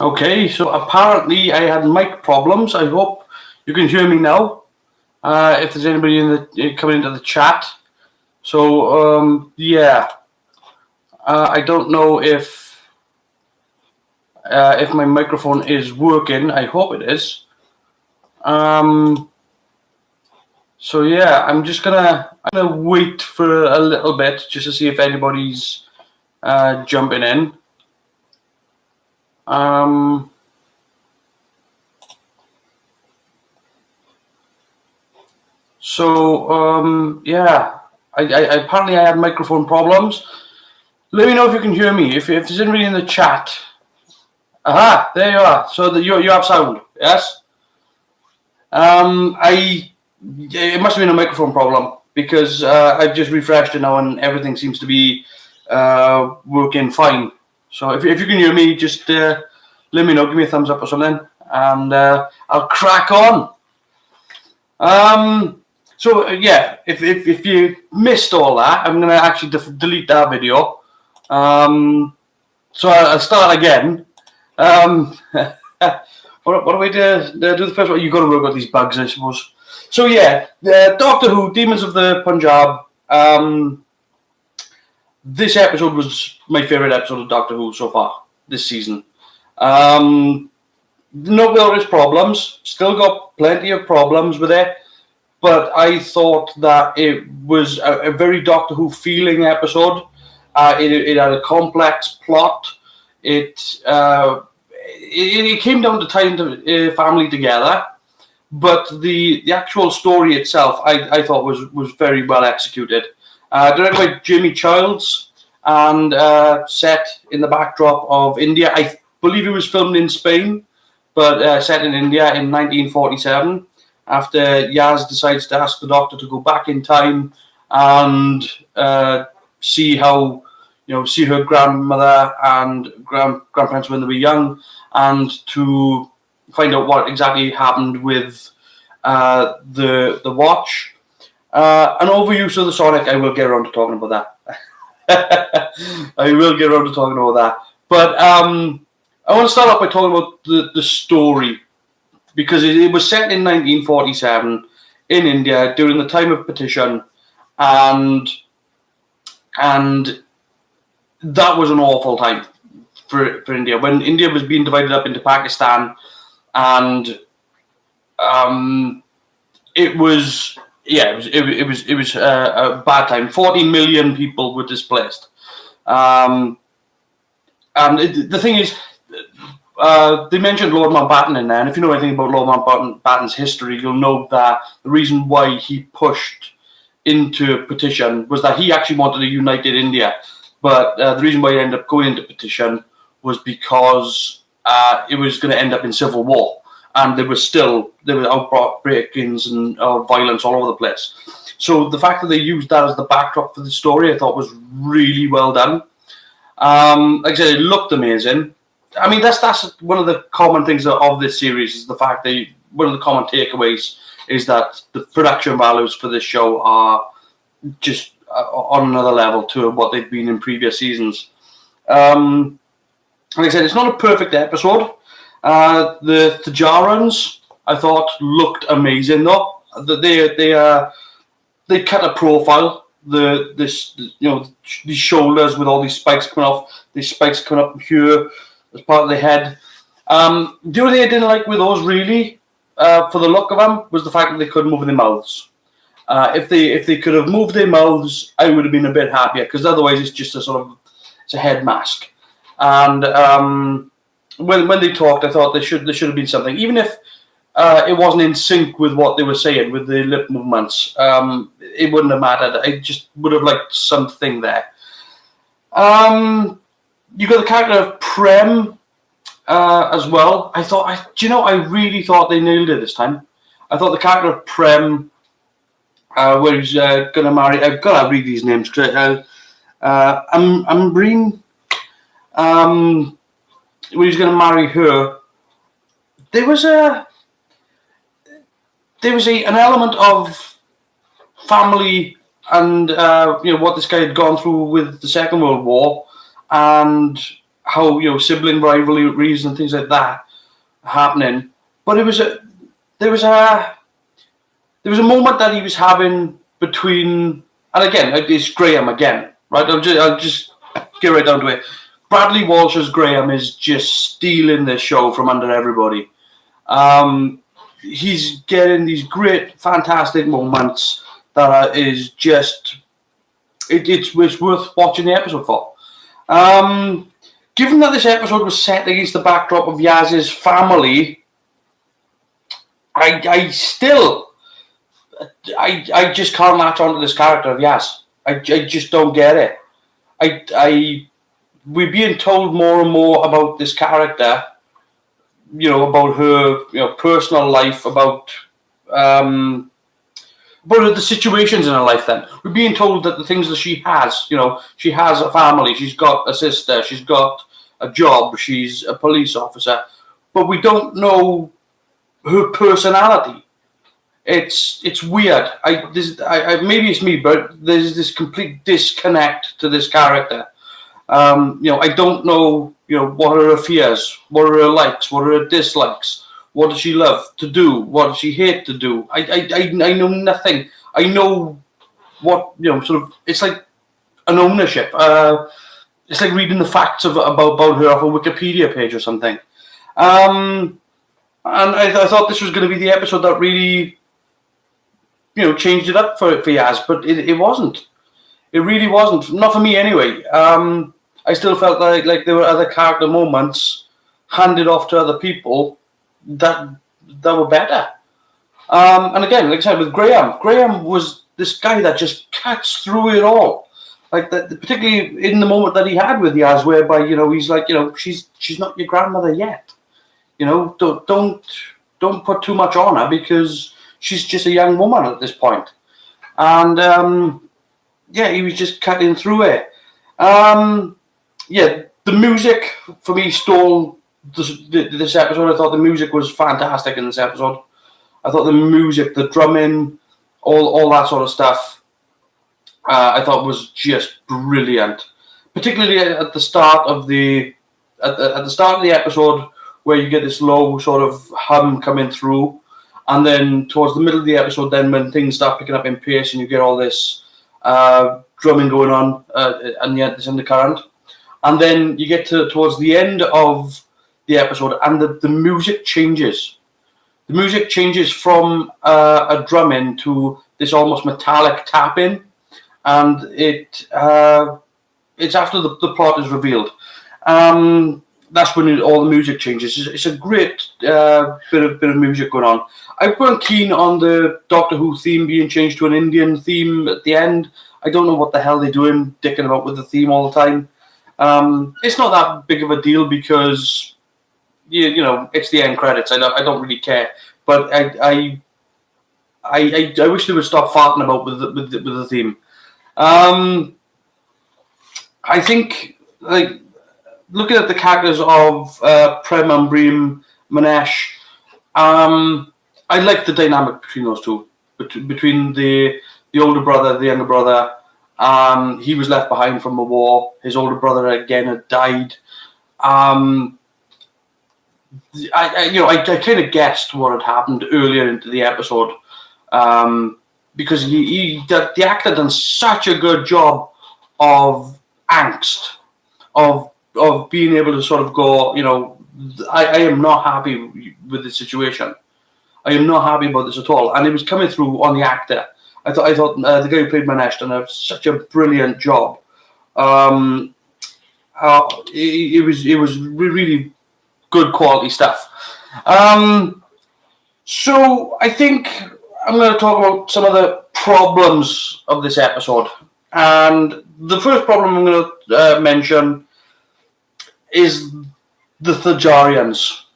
Okay, so apparently I had mic problems. I hope you can hear me now. If there's anybody coming into the chat, so yeah, I don't know if my microphone is working. I hope it is. So yeah, I'm gonna wait for a little bit just to see if anybody's jumping in. Yeah, I apparently I had microphone problems. Let me know if you can hear me. If there's anybody in the chat. Aha, there you are. So you have sound, yes? It must have been a microphone problem because I've just refreshed it now and everything seems to be working fine. So if you can hear me, just let me know. Give me a thumbs up or something, and I'll crack on. So yeah, if you missed all that, I'm gonna actually delete that video. So I'll start again. What do we do the first one? You've got to work out these bugs, I suppose. So yeah, Doctor Who, Demons of the Punjab. This episode was my favourite episode of Doctor Who so far this season. No glorious problems. Still got plenty of problems with it. But I thought that it was a very Doctor Who feeling episode. It had a complex plot. It came down to tying the family together, but the actual story itself, I thought was very well executed. Directed by Jamie Childs and set in the backdrop of India. I believe it was filmed in Spain, but set in India in 1947. After Yaz decides to ask the Doctor to go back in time and see how, see her grandmother and grandparents when they were young, and to find out what exactly happened with the watch. An overuse of the Sonic, I will get around to talking about that. I will get around to talking about that. But I want to start off by talking about the story, because it was set in 1947 in India during the time of partition, and that was an awful time for India, when India was being divided up into Pakistan, and it was a bad time. 14 million people were displaced, and the thing is, they mentioned Lord Mountbatten in there, and if you know anything about Lord Mountbatten's history, you'll know that the reason why he pushed into partition was that he actually wanted a united India, but the reason why he ended up going into partition was because it was going to end up in civil war, and there were outbreakings and violence all over the place. So the fact that they used that as the backdrop for the story, I thought was really well done. Like I said, it looked amazing. I mean, that's one of the common things of this series, is the fact that one of the common takeaways is that the production values for this show are just on another level to what they've been in previous seasons. Like I said, it's not a perfect episode. The Tajarans, I thought, looked amazing though. They cut a profile. These shoulders with all these spikes coming off. These spikes coming up here as part of the head. The only thing I didn't like with those, really, for the look of them, was the fact that they couldn't move their mouths. If they could have moved their mouths, I would have been a bit happier, because otherwise it's just it's a head mask. And when they talked, I thought there should have been something, even if it wasn't in sync with what they were saying with the lip movements. It wouldn't have mattered. I just would have liked something there. You got the character of Prem as well. I really thought they nailed it this time. I thought the character of Prem, where he's going to marry. I've got to read these names. Ambreen, where he's going to marry her. There was an element of family and what this guy had gone through with the Second World War, and how sibling rivalries and things like that happening. But there was a moment that he was having between, and again it's Graham again, right? I'll just get right down to it. Bradley Walsh as Graham is just stealing this show from under everybody. He's getting these great, fantastic moments that is just it's worth watching the episode for. Given that this episode was set against the backdrop of Yaz's family, I just can't latch onto this character of Yaz. I just don't get it. We're being told more and more about this character, about her, personal life, about the situations in her life. Then we're being told that the things that she has, she has a family, she's got a sister, she's got a job, she's a police officer, but we don't know her personality. It's weird. Maybe it's me, but there's this complete disconnect to this character. I don't know, what are her fears, what are her likes, what are her dislikes, what does she love to do, what does she hate to do. I know nothing. I know what, sort of, it's like an ownership. It's like reading the facts about her off a Wikipedia page or something. And I thought this was going to be the episode that really, changed it up for Yaz, but it wasn't. It really wasn't. Not for me anyway. I still felt like there were other character moments handed off to other people that were better. And again, like I said, with Graham was this guy that just cuts through it all. Like that, particularly in the moment that he had with Yaz, whereby he's like, she's not your grandmother yet. Don't put too much on her because she's just a young woman at this point. And he was just cutting through it. The music for me stole this episode. I thought the music was fantastic in this episode. I thought the music, the drumming, all that sort of stuff, I thought was just brilliant. Particularly at the start of the episode, where you get this low sort of hum coming through, and then towards the middle of the episode, then when things start picking up in pace and you get all this drumming going on, and yet this undercurrent, and then you get towards the end of the episode, and the music changes. The music changes from a drumming to this almost metallic tapping, and it's after the plot is revealed. That's when all the music changes. It's a great bit of music going on. I weren't keen on the Doctor Who theme being changed to an Indian theme at the end. I don't know what the hell they're doing, dicking about with the theme all the time. It's not that big of a deal because it's the end credits. I don't really care, but I wish they would stop farting about with the theme. I think looking at the characters of Prem and Bream, Manesh, I like the dynamic between those two, between the older brother, the younger brother. He was left behind from the war. His older brother again had died. I kind of guessed what had happened earlier into the episode, because the actor done such a good job of angst, of being able to sort of go, I am not happy with the situation. I am not happy about this at all, and it was coming through on the actor. I thought the guy who played Manesh done such a brilliant job. It was really good quality stuff. So I think I'm going to talk about some of the problems of this episode, and the first problem I'm going to mention is the Thajarians.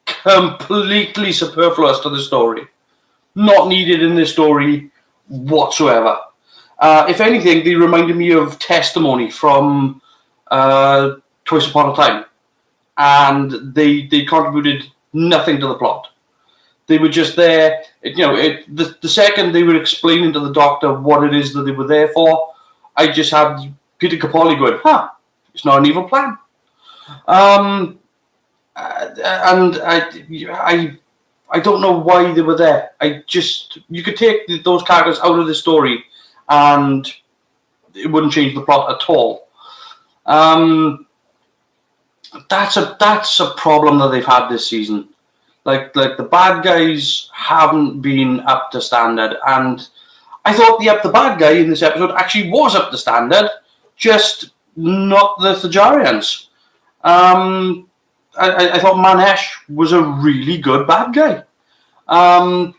Completely superfluous to the story. Not needed in this story whatsoever. If anything, they reminded me of Testimony from Twice Upon a Time, and they contributed nothing to the plot. They were just there. The second they were explaining to the Doctor what it is that they were there for, I just had Peter Capaldi going, It's not an evil plan. And I don't know why they were there. You could take those characters out of the story, and it wouldn't change the plot at all. That's a problem that they've had this season. Like the bad guys haven't been up to standard, and I thought the bad guy in this episode actually was up to standard, just not the Thajarians. I thought Manesh was a really good bad guy. I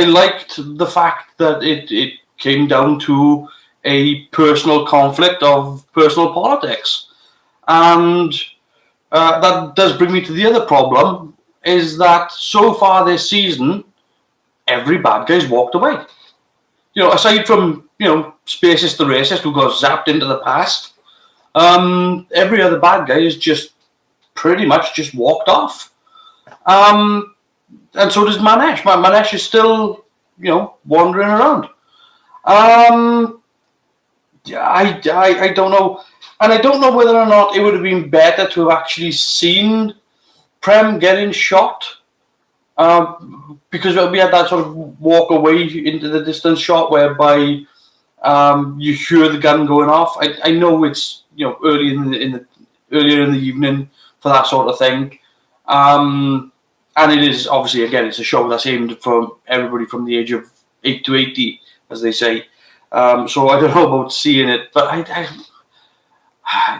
liked the fact that it came down to a personal conflict of personal politics. And that does bring me to the other problem, is that so far this season, every bad guy's walked away. Aside from, Spaces the Racist, who got zapped into the past, every other bad guy is just pretty much just walked off. And so does Manesh. Manesh is still, wandering around. I don't know. And I don't know whether or not it would have been better to have actually seen Prem getting shot. Because we had that sort of walk away into the distance shot whereby you hear the gun going off. I know it's earlier in the evening for that sort of thing, and it is obviously, again, it's a show that's aimed for everybody from the age of 8 to 80, as they say. So I don't know about seeing it, but I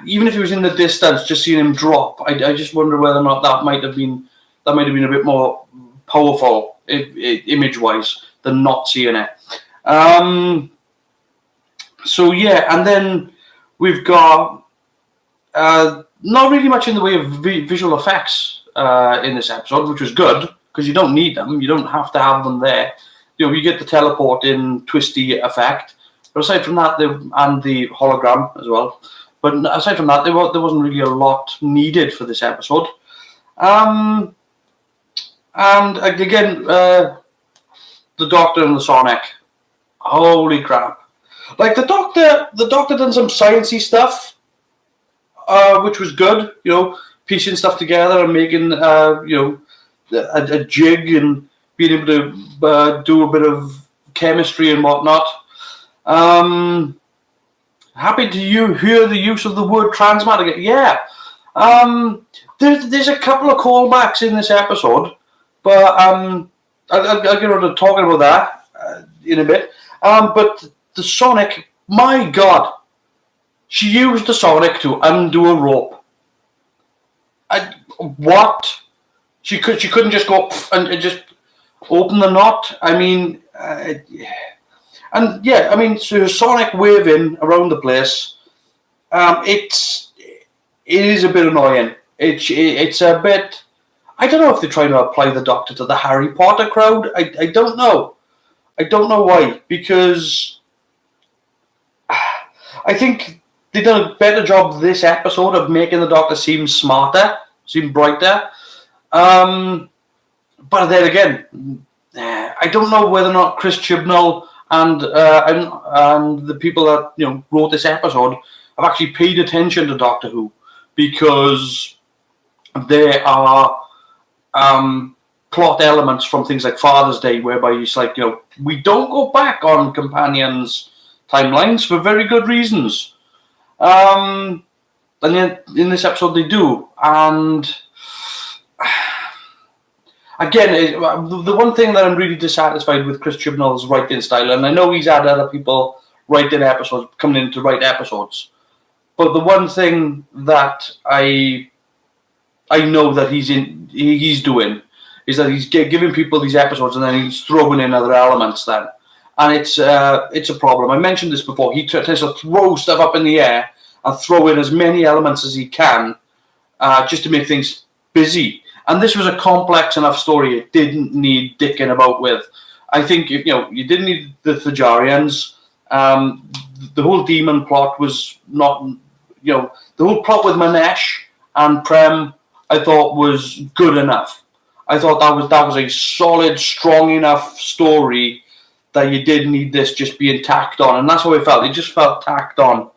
even if it was in the distance, just seeing him drop, I just wonder whether or not that might have been a bit more powerful image-wise than not seeing it. So yeah, and then we've got not really much in the way of visual effects in this episode, which was good because you don't need them. You don't have to have them there. You get the teleporting twisty effect, but aside from that, and the hologram as well. But aside from that, there wasn't really a lot needed for this episode. And again, the Doctor and the Sonic. Holy crap! Like the Doctor done some sciencey stuff, which was good. Piecing stuff together and making a jig and being able to do a bit of chemistry and whatnot. Happy to hear the use of the word transmatter again. Yeah. There's a couple of callbacks in this episode, but I'll get on to talking about that in a bit. But the Sonic, my God, she used the Sonic to undo a rope. What? She couldn't just go and just open the knot. I mean, and yeah, I mean, so Sonic waving around the place. It is a bit annoying. It's a bit. I don't know if they're trying to apply the Doctor to the Harry Potter crowd. I don't know. I don't know why, because I think they've done a better job this episode of making the Doctor seem smarter, seem brighter. But then again, I don't know whether or not Chris Chibnall and the people that wrote this episode have actually paid attention to Doctor Who, because there are plot elements from things like Father's Day whereby it's like, we don't go back on companions' timelines for very good reasons. And yet in this episode they do. And again, the one thing that I'm really dissatisfied with Chris Chibnall's writing style, and I know he's had other people writing episodes, coming in to write episodes, but the one thing that I know that he's doing is that he's giving people these episodes and then he's throwing in other elements then. And it's a problem. I mentioned this before. He tends to throw stuff up in the air and throw in as many elements as he can just to make things busy. And this was a complex enough story. It didn't need dicking about with. I think, you didn't need the Thajarians. The whole demon plot was not, the whole plot with Manesh and Prem, I thought was good enough. I thought that was a solid, strong enough story that you didn't need this just being tacked on. And that's how it felt. It just felt tacked on.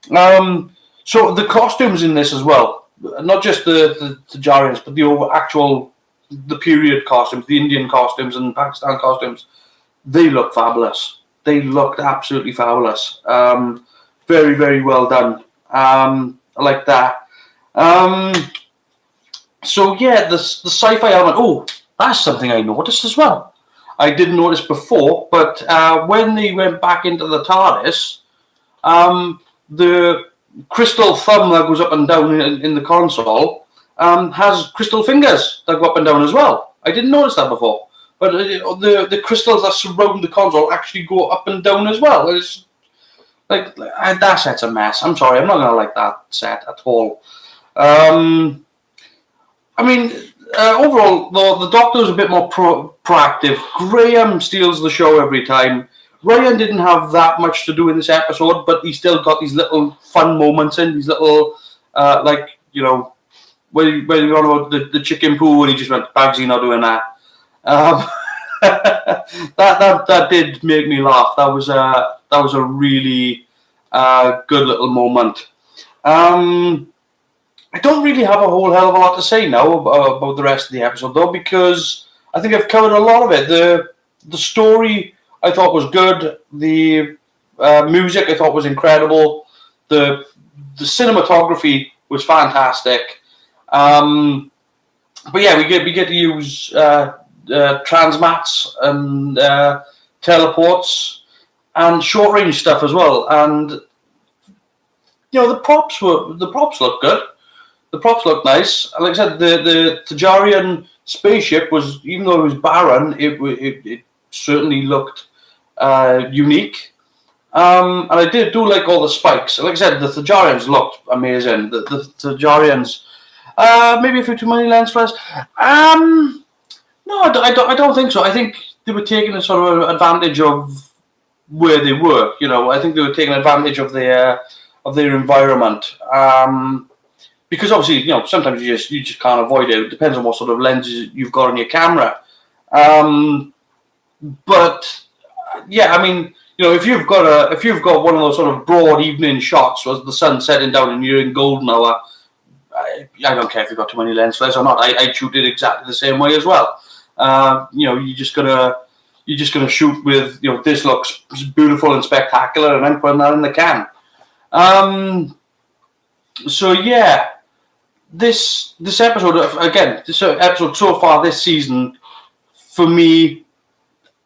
So So the costumes in this as well, not just the Tajarians, but the period costumes, the Indian costumes and Pakistan costumes, they look fabulous. They looked absolutely fabulous. Very, very well done. I like that. So yeah, the sci-fi element. Oh, that's something I noticed as well. I didn't notice before, but when they went back into the TARDIS, the crystal thumb that goes up and down in the console has crystal fingers that go up and down as well. I didn't notice that before, but the crystals that surround the console actually go up and down as well. It's like that set's a mess. I'm sorry, I'm not gonna like that set at all. I mean, overall, though, the Doctor's a bit more proactive. Graham steals the show every time. Ryan didn't have that much to do in this episode, but he still got these little fun moments in, these little, like, you know, where you're on about the chicken poo, and he just went, Bagsy not doing that. That did make me laugh. That was a really good little moment. I don't really have a whole hell of a lot to say now about the rest of the episode, though, because I think I've covered a lot of it. The story I thought was good. The music I thought was incredible. The cinematography was fantastic. But yeah, we get to use transmats and teleports and short range stuff as well. And you know, the props look good. The props look nice. Like I said, the Tajarian spaceship was, even though it was barren, it certainly looked unique. And I do like all the spikes. Like I said, the Tajarians looked amazing. The Tajarians, maybe a few too many lens flares. No, I don't think so. I think they were taking a sort of advantage of where they were. You know, I think they were taking advantage of their environment. Because obviously, you know, sometimes you just can't avoid it. It depends on what sort of lenses you've got on your camera. But yeah, I mean, you know, if you've got one of those sort of broad evening shots with the sun setting down and you're in golden hour, I don't care if you've got too many lens flares or not. I shoot it exactly the same way as well. You know, you're just gonna shoot with, you know, this looks beautiful and spectacular, and I'm putting that in the can. So yeah. This episode, again, this episode so far this season, for me,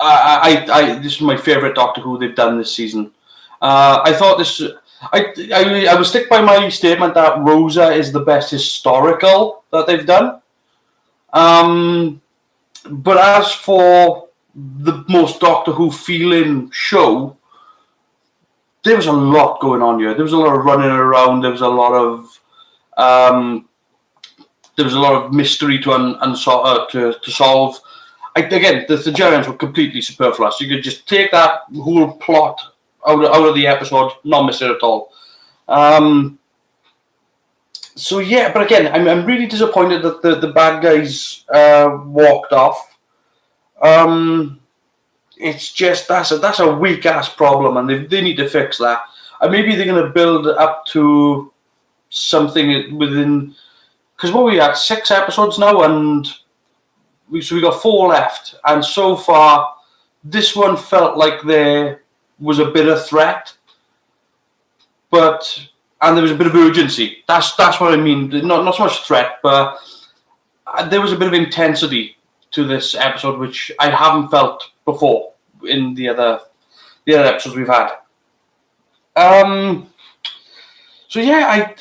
this is my favourite Doctor Who they've done this season. I thought this, I will stick by my statement that Rosa is the best historical that they've done. But as for the most Doctor Who feeling show, there was a lot going on here. There was a lot of running around. There was a lot of mystery to solve. Again, the Tajarians were completely superfluous. You could just take that whole plot out of the episode, not miss it at all. So yeah, but again, I'm really disappointed that the bad guys walked off. It's just that's a weak ass problem, and they need to fix that. And maybe they're going to build up to something within. Because what we had 6 episodes now, and we got 4 left, and so far this one felt like there was a bit of threat, and there was a bit of urgency. That's what I mean. Not so much threat, but there was a bit of intensity to this episode, which I haven't felt before in the other episodes we've had. So yeah,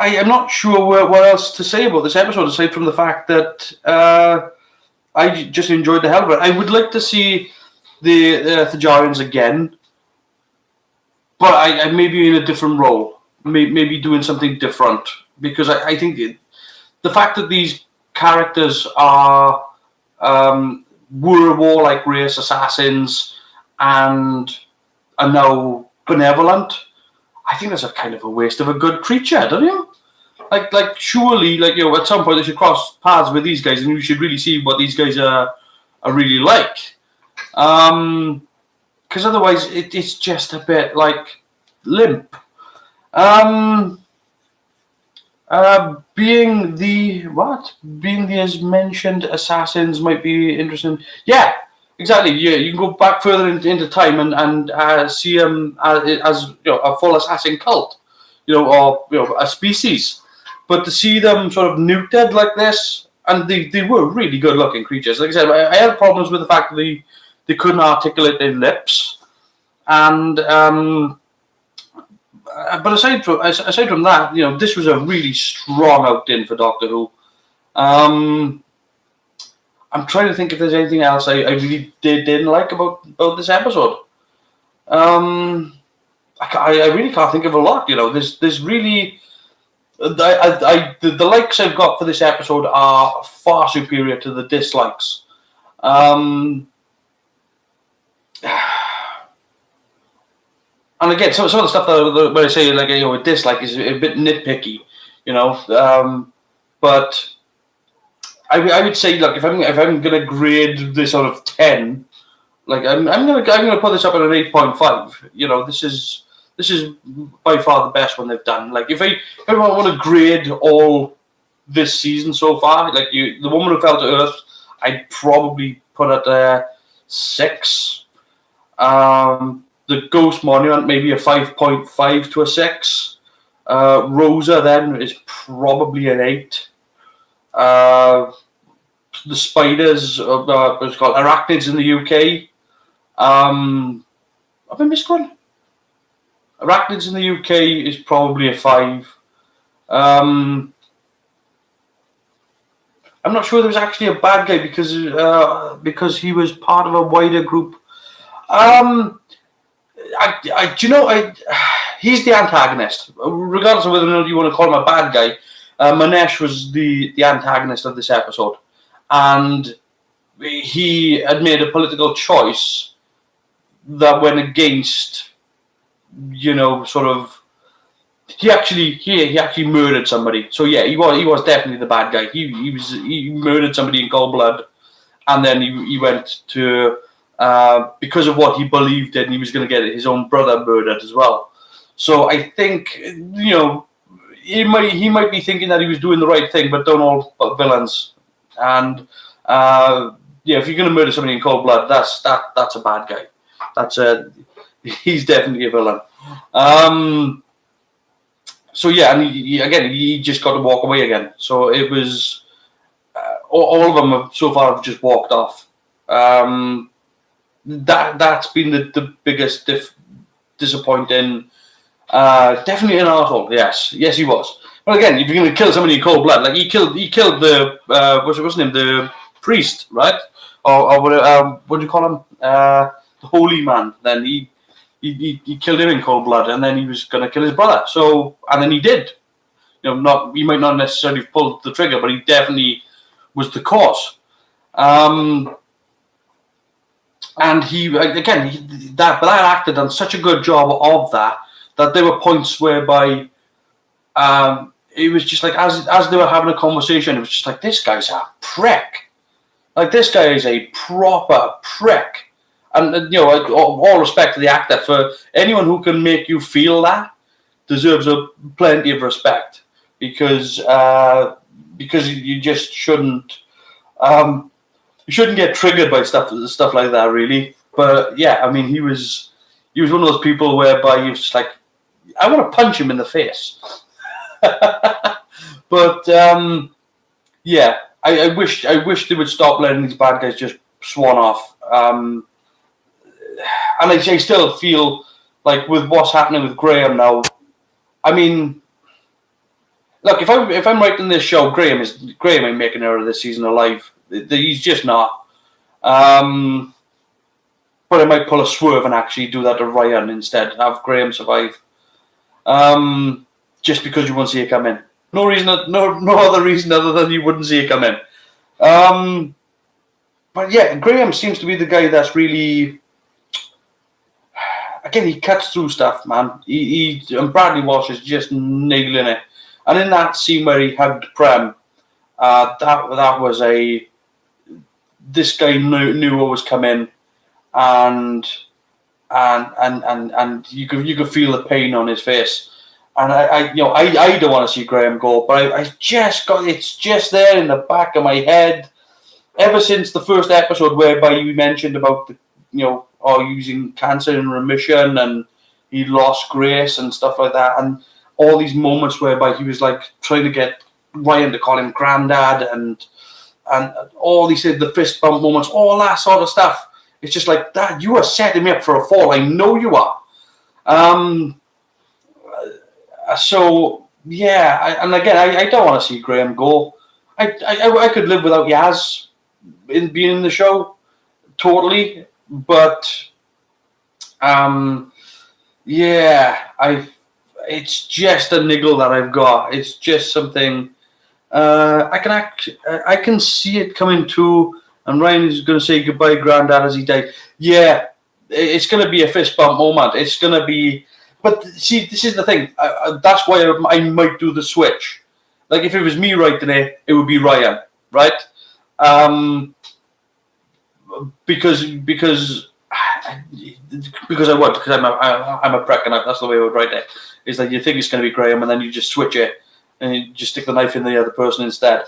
I am not sure what else to say about this episode, aside from the fact that I just enjoyed the hell of it. I would like to see the Thajarians again, but I maybe in a different role, maybe doing something different, because I think the fact that these characters are were warlike race assassins and are now benevolent, I think that's a kind of a waste of a good creature, don't you? Like surely, like, you know, at some point they should cross paths with these guys, and you should really see what these guys are really like. Because otherwise, it's just a bit like limp. Being the as mentioned assassins might be interesting. Yeah, exactly. Yeah, you can go back further into time and see them as a full assassin cult, or a species. But to see them sort of neutered like this, and they were really good looking creatures. Like I said, I had problems with the fact that they couldn't articulate their lips, and but aside from that, this was a really strong outing for Doctor Who. I'm trying to think if there's anything else I really didn't like about this episode. I really can't think of a lot. There's really the likes I've got for this episode are far superior to the dislikes. And again, some of the stuff that when I say like a dislike is a bit nitpicky, but I would say, look, if I'm gonna grade this out of 10, like I'm gonna put this up at an 8.5. This is by far the best one they've done. Like if I want to grade all this season so far, like the Woman Who Fell to Earth, I'd probably put at a 6. The Ghost Monument maybe a 5.5 to a 6. Rosa then is probably an 8. The spiders, what's it called, arachnids in the UK. Have I missed one? Arachnids in the UK is probably a 5. I'm not sure there was actually a bad guy because he was part of a wider group. He's the antagonist. Regardless of whether or not you want to call him a bad guy, Manesh was the antagonist of this episode, and he had made a political choice that went against, sort of. He actually murdered somebody. So yeah, he was definitely the bad guy. He murdered somebody in cold blood, and then he went to. Because of what he believed in, he was going to get his own brother murdered as well. So I think he might be thinking that he was doing the right thing, but don't all villains. And if you're going to murder somebody in cold blood, that's a bad guy. He's definitely a villain. So yeah, and he just got to walk away again. So it was all of them so far have just walked off. That's been the biggest disappointing. Definitely an arsehole. Yes, he was. But again, if you're going to kill somebody in cold blood, like he killed the what's his name, the priest, right? Or what do you call him? The holy man. Then he killed him in cold blood, and then he was going to kill his brother. So, and then he did. He might not necessarily have pulled the trigger, but he definitely was the cause. And that actor done such a good job of that there were points whereby it was just like as they were having a conversation, it was just like, this guy's a prick. Like, this guy is a proper prick. And all respect to the actor, for anyone who can make you feel that deserves plenty of respect, because you just shouldn't. You shouldn't get triggered by stuff like that, really. But yeah, I mean, he was one of those people whereby he was just like, I want to punch him in the face. But yeah, I wish they would stop letting these bad guys just swan off. And I still feel like with what's happening with Graham now, I mean, look, if I'm writing this show, Graham ain't making it out of this season alive. He's just not. But I might pull a swerve and actually do that to Ryan instead. Have Graham survive. Just because you won't see it come in. No other reason other than you wouldn't see it come in. But yeah, Graham seems to be the guy that's really. Again, he cuts through stuff, man. And Bradley Walsh is just nailing it. And in that scene where he hugged Prem, that was a. This guy knew what was coming, and you could feel the pain on his face, And I don't want to see Graham go, but I just got it's just there in the back of my head ever since the first episode whereby you mentioned about the using cancer in remission and he lost grace and stuff like that, and all these moments whereby he was like trying to get Ryan to call him granddad and all these the fist bump moments, all that sort of stuff. It's just like that. You are setting me up for a fall. I know you are. So yeah, and again, I don't want to see Graham go. I could live without Yaz being in the show totally, but it's just a niggle that I've got. It's just something I can see it coming too. And Ryan is going to say goodbye, Granddad, as he died. Yeah, it's going to be a fist bump moment. It's going to be. But see, this is the thing. That's why I might do the switch. Like if it was me writing it would be Ryan, right? Because I would, because I'm a prick, and that's the way I would write it. Is that you think it's going to be Graham, and then you just switch it, and you just stick the knife in the other person instead.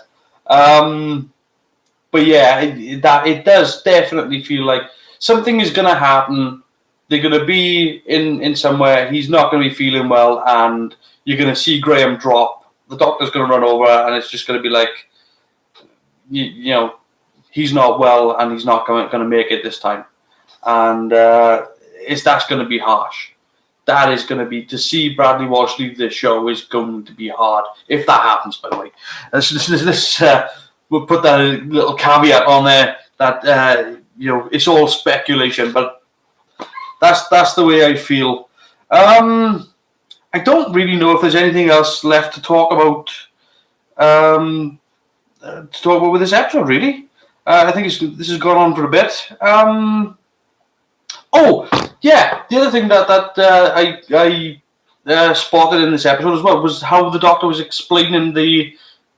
But yeah, it does definitely feel like something is going to happen. They're going to be in somewhere. He's not going to be feeling well, and you're going to see Graham drop. The doctor's going to run over, and it's just going to be like, he's not well, and he's not going to make it this time. And that's going to be harsh. That is going to be, to see Bradley Walsh leave this show is going to be hard. If that happens, by the way. We'll put that little caveat on there that, it's all speculation, but that's the way I feel. I don't really know if there's anything else left to talk about with this episode, really. I think this has gone on for a bit. The other thing that I spotted in this episode as well was how the Doctor was explaining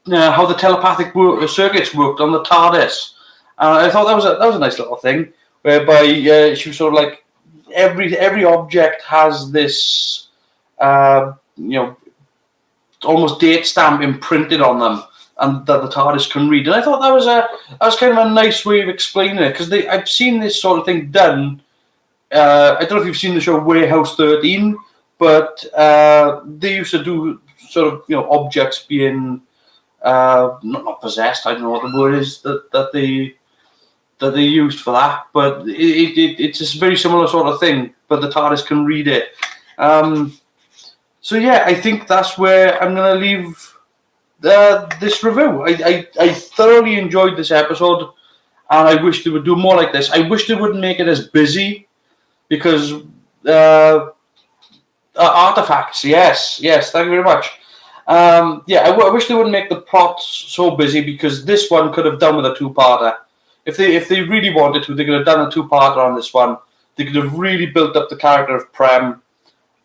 how the telepathic circuits worked on the TARDIS. I thought that was a nice little thing, whereby she was sort of like every object has this almost date stamp imprinted on them, and that the TARDIS can read. And I thought that was kind of a nice way of explaining it, because I've seen this sort of thing done. I don't know if you've seen the show Warehouse 13, but they used to do sort of objects being not possessed. I don't know what the word is that they used for that, but it's a very similar sort of thing. But the TARDIS can read it. So yeah, I think that's where I'm going to leave this review. I thoroughly enjoyed this episode, and I wish they would do more like this. I wish they wouldn't make it as busy, because artifacts, yes, thank you very much. I wish they wouldn't make the plot so busy, because this one could have done with a two-parter. If they really wanted to, they could have done a two-parter on this one. They could have really built up the character of Prem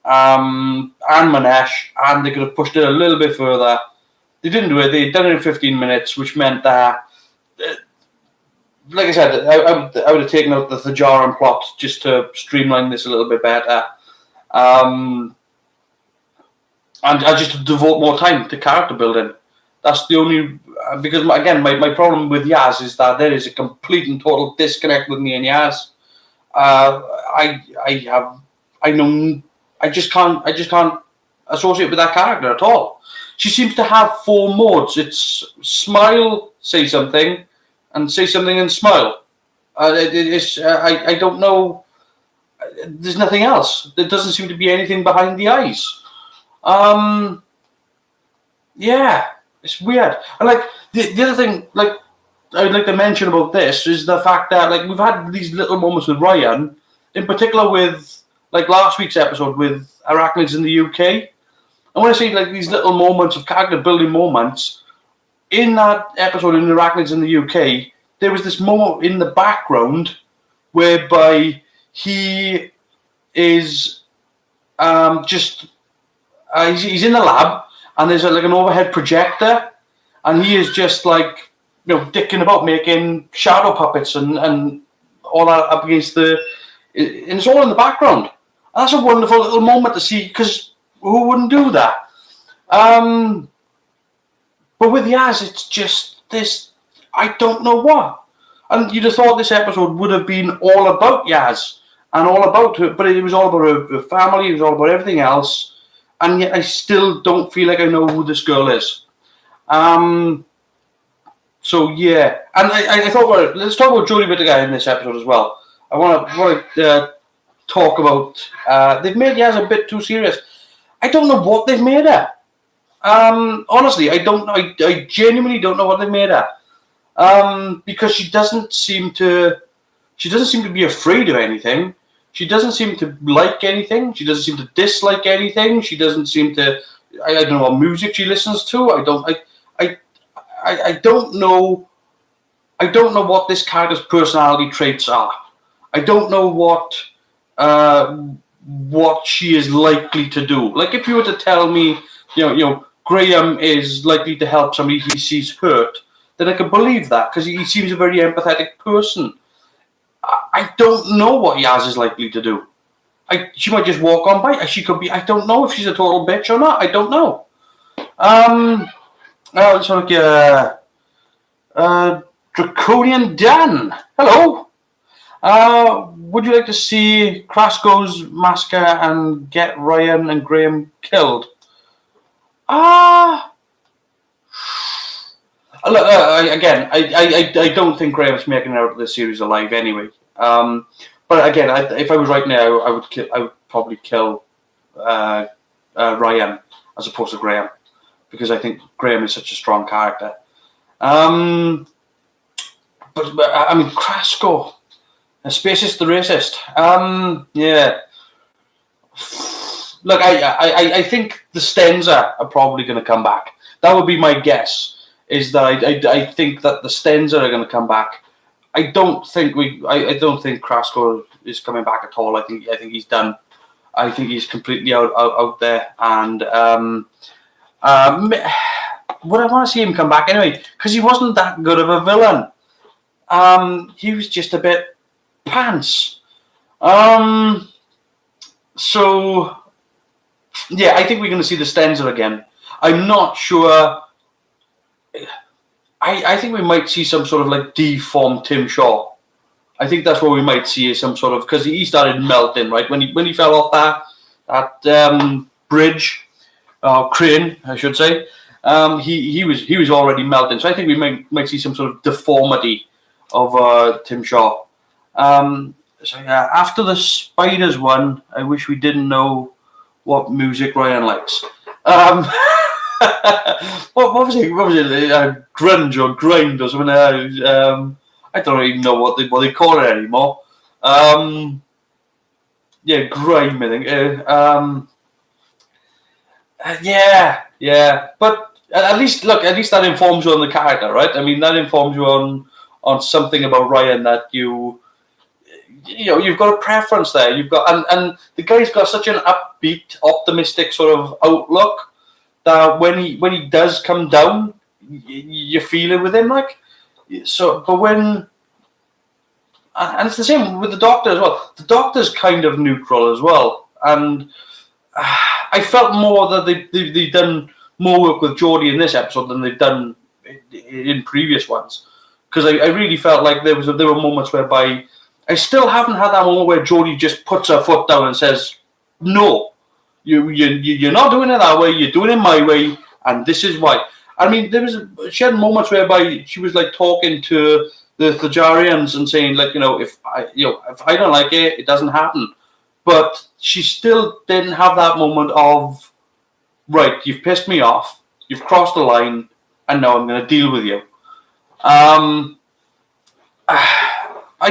and Manesh, and they could have pushed it a little bit further. They didn't do it. They done it in 15 minutes, which meant that, like I said, I would have taken out the Thajaran plot just to streamline this a little bit better. And I just devote more time to character building. That's the only, because again, my problem with Yaz is that there is a complete and total disconnect with me and Yaz. I just can't associate with that character at all. She seems to have 4 modes. It's smile, say something, and say something and smile. I don't know. There's nothing else. There doesn't seem to be anything behind the eyes. It's weird. And like the other thing, like I'd like to mention about this is the fact that like we've had these little moments with Ryan, in particular with like last week's episode with Arachnids in the UK. I want to say like these little moments of character building moments in that episode in Arachnids in the UK. There was this moment in the background whereby he is he's in the lab, and there's like an overhead projector, and he is just like dicking about making shadow puppets and all that up against and it's all in the background. And that's a wonderful little moment to see, because Who wouldn't do that? But with Yaz, it's just this. I don't know what. And you'd have thought this episode would have been all about Yaz and all about her, but it was all about her family. It was all about everything else. And yet, I still don't feel like I know who this girl is. So yeah, and I thought, let's talk about Jodie Whittaker in this episode as well. I want to talk about. They've made Yaz a bit too serious. I don't know what they've made her. Honestly, I don't know. I genuinely don't know what they've made her. Because she doesn't seem to be afraid of anything. She doesn't seem to like anything. She doesn't seem to dislike anything. She doesn't seem to. I don't know what music she listens to. I don't know. I don't know what this character's personality traits are. I don't know what she is likely to do. Like if you were to tell me, Graham is likely to help somebody he sees hurt, then I could believe that because he seems a very empathetic person. I don't know what Yaz is likely to do. She might just walk on by. She could be. I don't know if she's a total bitch or not. I don't know. Let's look at Draconian Dan. Hello. Would you like to see Krasko's massacre and get Ryan and Graham killed? Look, again, I don't think Graham's making it out of this series alive anyway. But again, if I was right now, I would probably kill Ryan as opposed to Graham because I think Graham is such a strong character. But I mean, Krasko, Spacist the racist. Yeah. Look, I think the Stenza are probably going to come back. That would be my guess. Is that I think that the Stenza are going to come back. I don't think Krasko is coming back at all. I think he's done. I think he's completely out there. And would I want to see him come back anyway? Because he wasn't that good of a villain. He was just a bit pants. So yeah, I think we're going to see the Stenza again. I'm not sure. I think we might see some sort of like deformed Tim Shaw. I think that's what we might see is some sort of because he started melting right when he fell off that bridge, crane I should say. He was already melting, so I think we might see some sort of deformity of Tim Shaw. So yeah, after the Spiders one, I wish we didn't know what music Ryan likes. What was it? Grunge or grind or something? I don't even know what they call it anymore. Yeah, grime. I think. Yeah. But at least that informs you on the character, right? I mean, that informs you on something about Ryan that you've got a preference there. You've got and the guy's got such an upbeat, optimistic sort of outlook. That when he does come down, you feel it with him, like so. But and it's the same with the Doctor as well. The Doctor's kind of neutral as well, and I felt more that they've done more work with Geordie in this episode than they've done in previous ones. Because I really felt like there were moments whereby I still haven't had that moment where Geordie just puts her foot down and says no. You're not doing it that way. You're doing it my way, and this is why. I mean, she had moments whereby she was like talking to the Thajarians and saying like, if I don't like it, it doesn't happen. But she still didn't have that moment of, right, you've pissed me off, you've crossed the line, and now I'm going to deal with you. I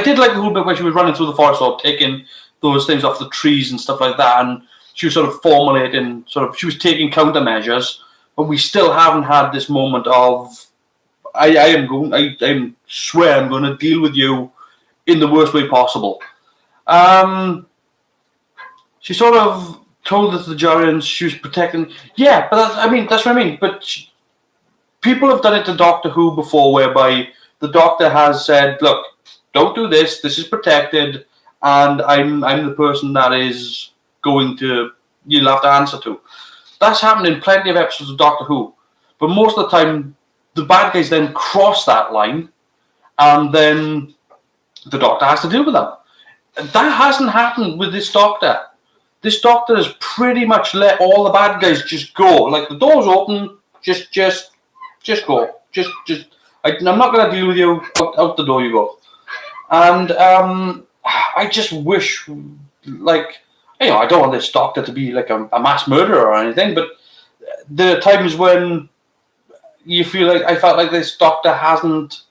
did like the whole bit where she was running through the forest or taking those things off the trees and stuff like that, and she was sort of formulating, she was taking countermeasures, but we still haven't had this moment of, I swear I'm going to deal with you in the worst way possible. She sort of told the Thajarians she was protecting. Yeah, but that's what I mean. But people have done it to Doctor Who before, whereby the Doctor has said, "Look, don't do this. This is protected, and I'm the person that is going to you'll have to answer to. That's happened in plenty of episodes of Doctor Who. But most of the time, the bad guys then cross that line, and then the Doctor has to deal with them. That hasn't happened with this Doctor. This Doctor has pretty much let all the bad guys just go. Like, the door's open, just go. I'm not going to deal with you. Out the door you go. And I just wish, like, I don't want this Doctor to be like a mass murderer or anything, but there are times when you feel like I felt like this Doctor hasn't.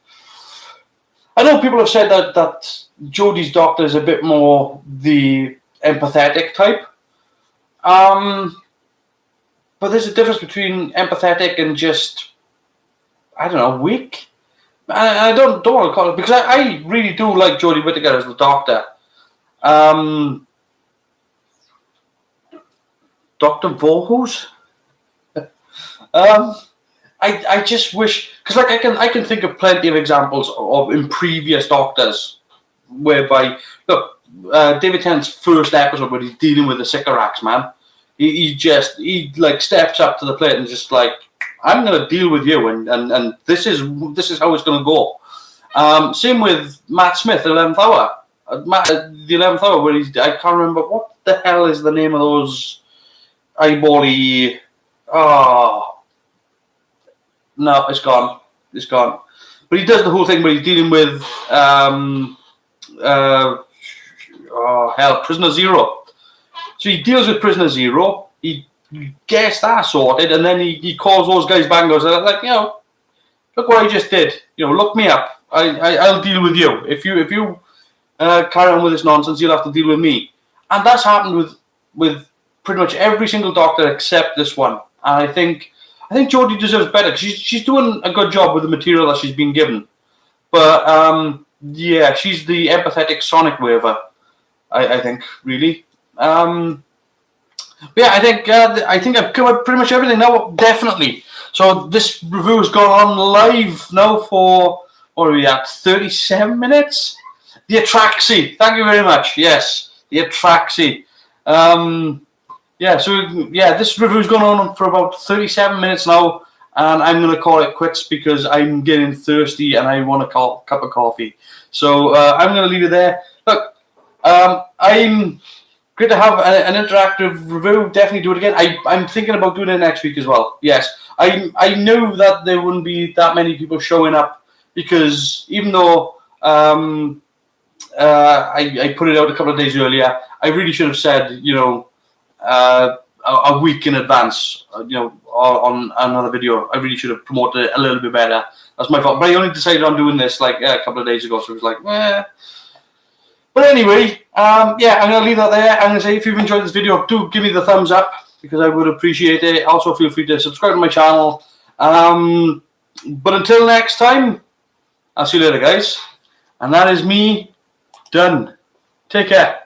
I know people have said that Jodie's Doctor is a bit more the empathetic type. But there's a difference between empathetic and just, I don't know, weak. I don't want to call it, because I really do like Jodie Whittaker as the Doctor. Dr. Voorhoes? I just wish, because like I can think of plenty of examples of in previous Doctors whereby, look, David Tennant's first episode where he's dealing with the Sycorax, man, he like steps up to the plate and just like, I'm going to deal with you, and this is how it's going to go. Same with Matt Smith, the 11th Hour. The 11th Hour, where I can't remember what the hell is the name of those eyebally. Oh, no, it's gone. It's gone. But he does the whole thing where he's dealing with Prisoner Zero. So he deals with Prisoner Zero. He gets that sorted, and then he calls those guys back and goes, like, look what I just did. Look me up. I'll deal with you. If you carry on with this nonsense, you'll have to deal with me. And that's happened with pretty much every single Doctor except this one. And I think Jodie deserves better. She's doing a good job with the material that she's been given. But she's the empathetic sonic waver. I think, really. But yeah, I think I've covered pretty much everything now. Definitely. So this review has gone on live now for, what are we at, 37 minutes? The Atraxi. Thank you very much. Yes, the Atraxi. This review's gone on for about 37 minutes now, and I'm going to call it quits because I'm getting thirsty and I want a cup of coffee. So I'm going to leave it there. Look, I'm great to have an interactive review. Definitely do it again. I'm thinking about doing it next week as well. Yes, I knew that there wouldn't be that many people showing up because even though I put it out a couple of days earlier, I really should have said, a week in advance, on another video. I really should have promoted it a little bit better. That's my fault. But I only decided on doing this like a couple of days ago, so it was like, But anyway, I'm going to leave that there. I'm going to say, if you've enjoyed this video, do give me the thumbs up because I would appreciate it. Also, feel free to subscribe to my channel. But until next time, I'll see you later, guys. And that is me done. Take care.